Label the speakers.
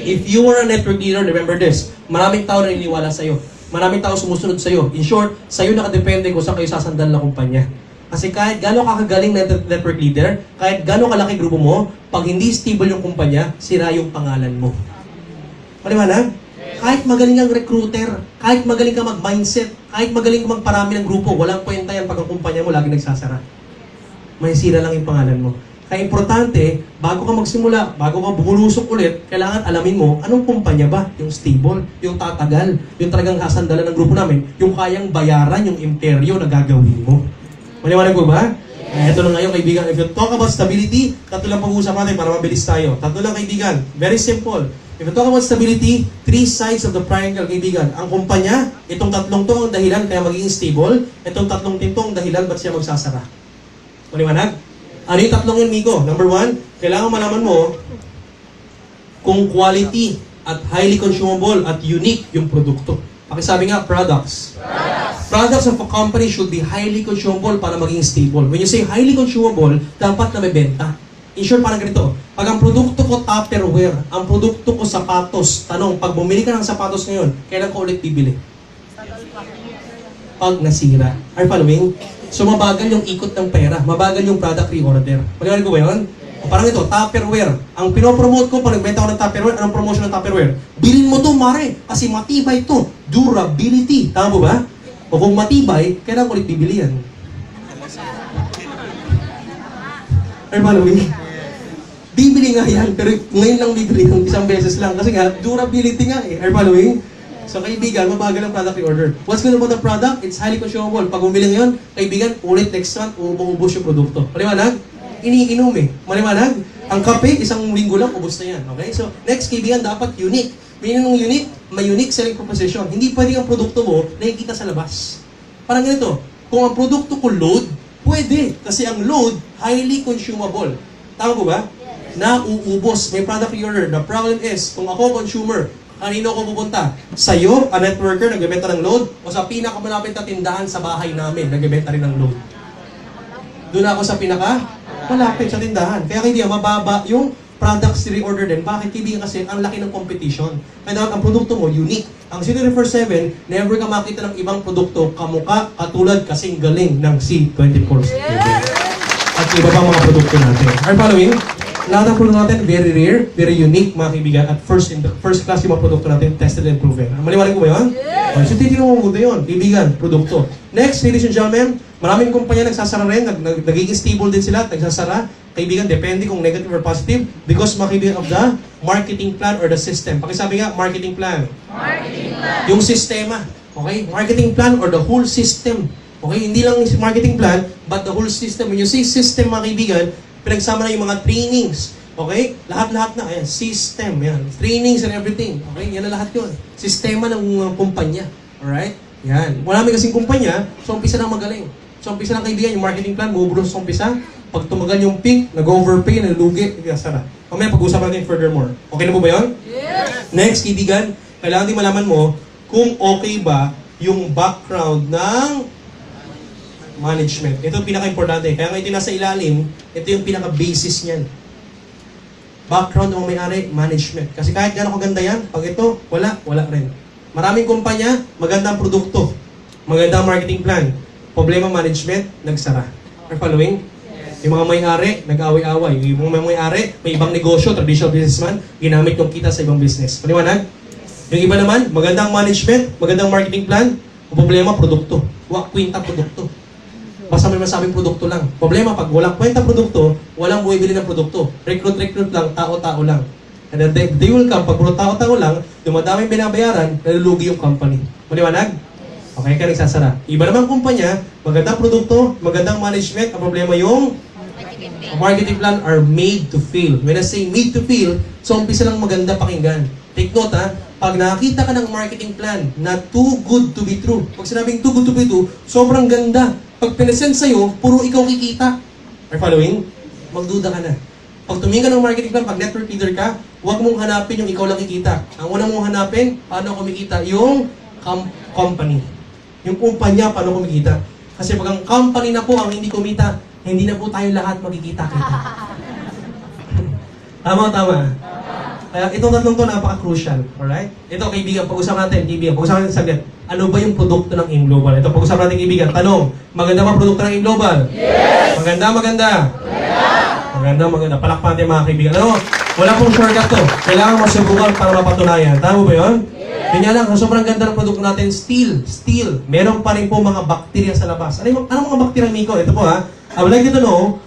Speaker 1: If you are a network leader, remember this, maraming tao naniniwala sa'yo. Maraming tao sumusunod sa'yo. In short, sa'yo nakadepende kung saan kayo sasandal na kumpanya. Kasi kahit gano'ng kakagaling na network leader, kahit gano'ng kalaki grupo mo, pag hindi stable yung kumpanya, sira yung pangalan mo. Maliwanag? Kahit magaling kang recruiter, kahit magaling kang mag-mindset, kahit magaling kang magparami ng grupo, walang kwenta yan pag ang kumpanya mo lagi nagsasara. May sira lang yung pangalan mo. Kaya importante, bago ka magsimula, bago ka bumusok ulit, kailangan alamin mo, anong kumpanya ba? Yung stable, yung tatagal, yung talagang kasandalan ng grupo namin, yung kayang bayaran yung imperyo na gagawin mo. Maliwanag po ba? Ito na ngayon, kaibigan. If you talk about stability, tatlo lang pag-uusap natin para mabilis tayo. Tatlo lang, kaibigan. Very simple. If you talk about stability, three sides of the triangle, kaibigan. Ang kumpanya, itong tatlong to ang dahilan kaya magiging stable. Itong tatlong tinto ang dahilan ba't siya magsasara. Maliwanag? Ano yung tatlong yun, Migo? Number one, kailangan malaman mo kung quality at highly consumable at unique yung produkto. Pakisabi nga, products. Products of a company should be highly consumable para maging stable. When you say highly consumable, dapat na may benta. In short, parang ganito. Pag ang produkto ko Tupperware, ang produkto ko sapatos, tanong, pag bumili ka ng sapatos ngayon, kailan ko ulit bibili? Pag nasira. Are you following? So, mabagal yung ikot ng pera. Mabagal yung product reorder. Pag-iwan ko ba yun? O, parang ito, Tupperware. Ang pinopromote ko, pag nagbenta ko ng Tupperware, anong promotion ng Tupperware? Bilhin mo to, mare, kasi matibay to. Durability. Tama po ba? O kung matibay, kailangan ko ulit bibili yan. Are you following? Bibili nga yan, pero ngayon lang bibili ng isang beses lang. Kasi nga, durability nga eh. Are you following? So, kaibigan, mabagal ang product reorder. What's good about the product? It's highly consumable. Pag bumili ngayon, kaibigan, ulit next month, ubos yung produkto. Maliwanag? Iniinom eh. Maliwanag? Ang kape, isang linggo lang, ubos na yan. Okay? So, next, kaibigan, dapat unique. Meaning ng unique, may unique selling proposition. Hindi pwede ang produkto mo nakikita sa labas. Parang ganito, kung ang produkto ko load, pwede. Kasi ang load, highly consumable. Tama po ba? Nauubos. May product reorder. The problem is, kung ako consumer, kanino ako pupunta? Sa'yo, a networker, nagbebenta ng load, o sa pinakamalapit na tindahan sa bahay namin, nagbebenta rin ng load? Doon ako sa malapit sa tindahan. Kaya kaya mababa yung products reorder din. Bakit? Kaibigan kasi ang laki ng competition. Kaya dapat ang produkto mo, unique. Ang C24/7, never ka makita ng ibang produkto kamukha, katulad kasing galing ng C24/7. At iba pang mga produkto natin. Are you following? Lahat ng produkto natin, very rare, very unique, mga kaibigan. At first class yung mga produkto natin, tested and proven. Maliwanag ko ba yun? Yes! So, titignan mo muna yun. Kaibigan, produkto. Next, ladies and gentlemen, maraming kumpanya nagsasara rin, nagiging stable din sila, nagsasara. Kaibigan, depende kung negative or positive because mga kaibigan of the marketing plan or the system. Pakisabi nga, marketing plan. Marketing plan. Yung sistema. Okay? Marketing plan or the whole system. Okay? Hindi lang marketing plan, but the whole system. When you say system, mga kaibigan, pinagsama na yung mga trainings. Okay? Lahat-lahat na. Ayan, system. Yan. Trainings and everything. Okay? Yan na lahat yun. Sistema ng kumpanya. Alright? Yan. Marami kasing kumpanya, so umpisa lang magaling. So umpisa lang kaibigan, yung marketing plan, bubulong sa umpisa. Pag tumagal yung peak, nag-overpay, nalugi, sara. Mamaya pag-usapan natin furthermore. Okay na po ba yun? Yes! Next, kaibigan, kailangan din malaman mo kung okay ba yung background ng management. Ito yung pinaka-importante. Kaya nga ito nasa ilalim, ito yung pinaka-basis niyan. Background ng may-ari, management. Kasi kahit gano'ng kaganda yan, pag ito, wala rin. Maraming kumpanya, magandang produkto. Magandang marketing plan. Problema management, nagsara. Are following? Yes. Yung mga may-ari, nag-away-away. Yung mga may-ari, may ibang negosyo, traditional businessman, ginamit yung kita sa ibang business. Paliwanag? Yung iba naman, magandang management, magandang marketing plan, problema, produkto. Kwenta produkto. Basta may masabing produkto lang. Problema, pag walang kwenta produkto, walang bumibili ng produkto. Recruit lang, tao-tao lang. And then they will come, pag puro tao-tao lang, dumadaming binabayaran, nalulugi yung company. Maliwanag? Okay, ka nagsasara. Iba naman kumpanya, magandang produkto, magandang management, ang problema yung marketing plan are made to fail. When I say made to fail, so umpisa lang maganda pakinggan. Take note ha, pag nakakita ka ng marketing plan na too good to be true, pag sinabing too good to be true, sobrang ganda. Pag pinesend sa'yo, puro ikaw kikita. Are you following? Magduda ka na. Pag tumingin ka ng marketing plan, pag network leader ka, huwag mong hanapin yung ikaw lang kikita. Ang unang mong hanapin, paano kumikita? Yung company. Yung kumpanya, paano kumikita? Kasi pag ang company na po ang hindi kumita, hindi na po tayo lahat magkikita-kita. Tama. Kaya itong tatlong to napaka-crucial. Alright? Ito, kaibigan, pag-usapan natin, pag-usapan natin saglit. Ano ba yung produkto ng AIM Global? Ito, pag-usapan natin, kaibigan. Tanong, maganda ba produkto ng AIM Global? Yes! Maganda. Maganda. Palakpan natin mga kaibigan. Ano, wala pong shortcut to. Kailangan masubukan para mapatunayan. Tama ba yun? Kanya lang, sobrang ganda ng produkto natin, steel. Meron pa rin po mga bakterya sa labas. Ano mga bakterya, Miko? Ito po ha. I would like you to know,